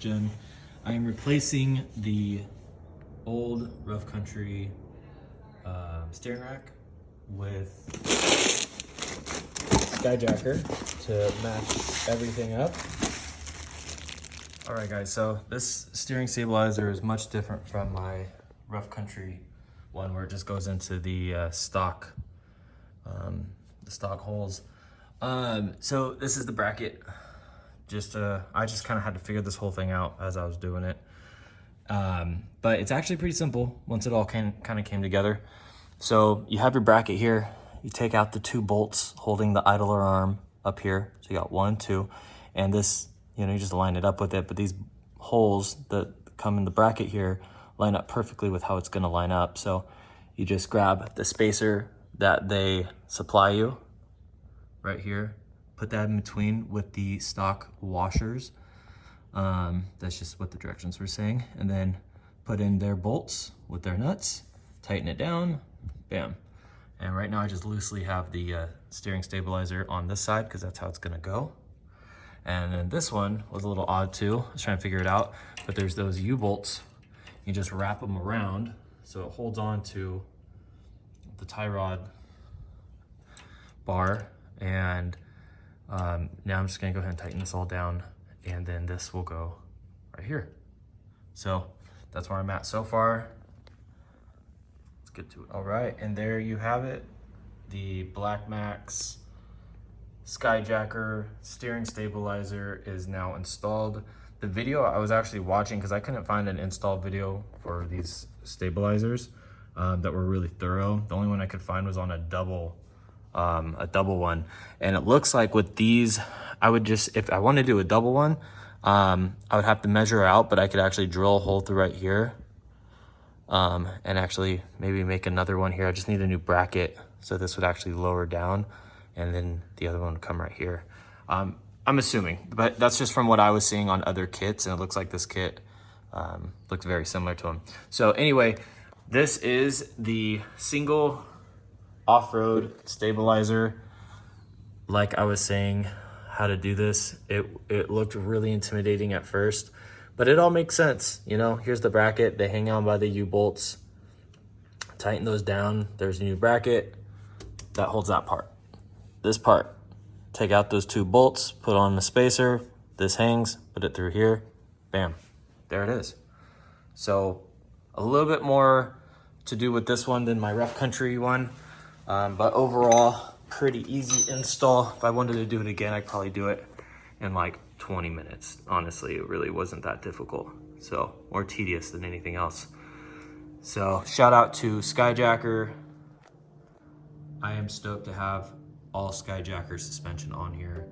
gen. I am replacing the old Rough Country steering rack with Skyjacker to match everything up. All right guys, so this steering stabilizer is much different from my Rough Country one where it just goes into the stock holes. So this is the bracket. I just kind of had to figure this whole thing out as I was doing it. But it's actually pretty simple once it all kind of came together. So you have your bracket here. You take out the 2 bolts holding the idler arm up here. So you got 1 and 2, and this, you just line it up with it. But these holes that come in the bracket here line up perfectly with how it's going to line up. So you just grab the spacer that they supply you right here, put that in between with the stock washers. That's just what the directions were saying. And then put in their bolts with their nuts, tighten it down, bam. And right now I just loosely have the steering stabilizer on this side because that's how it's gonna go. And then this one was a little odd too. I was trying to figure it out, but there's those U-bolts. You just wrap them around so it holds on to the tie rod bar. And now I'm just gonna go ahead and tighten this all down, and then this will go right here. So that's where I'm at so far. Let's get to it. All right, and there you have it. The Black Max Skyjacker steering stabilizer is now installed. The video I was actually watching, because I couldn't find an install video for these stabilizers that were really thorough. The only one I could find was on a double one. And it looks like with these, I would just, if I want to do a double one, I would have to measure out, but I could actually drill a hole through right here and actually maybe make another one here. I just need a new bracket, so this would actually lower down, and then the other one would come right here. I'm assuming, but that's just from what I was seeing on other kits, and it looks like this kit looks very similar to them. So anyway, this is the single off-road stabilizer. Like I was saying, how to do this, it looked really intimidating at first, but it all makes sense. Here's the bracket, they hang on by the U-bolts, tighten those down, there's a new bracket that holds that part. This part, take out those 2 bolts, put on the spacer, this hangs, put it through here, bam, there it is. So a little bit more to do with this one than my Rough Country one. But overall, pretty easy install. If I wanted to do it again, I'd probably do it in like 20 minutes. Honestly, it really wasn't that difficult. So, more tedious than anything else. So, shout out to Skyjacker. I am stoked to have all Skyjacker suspension on here.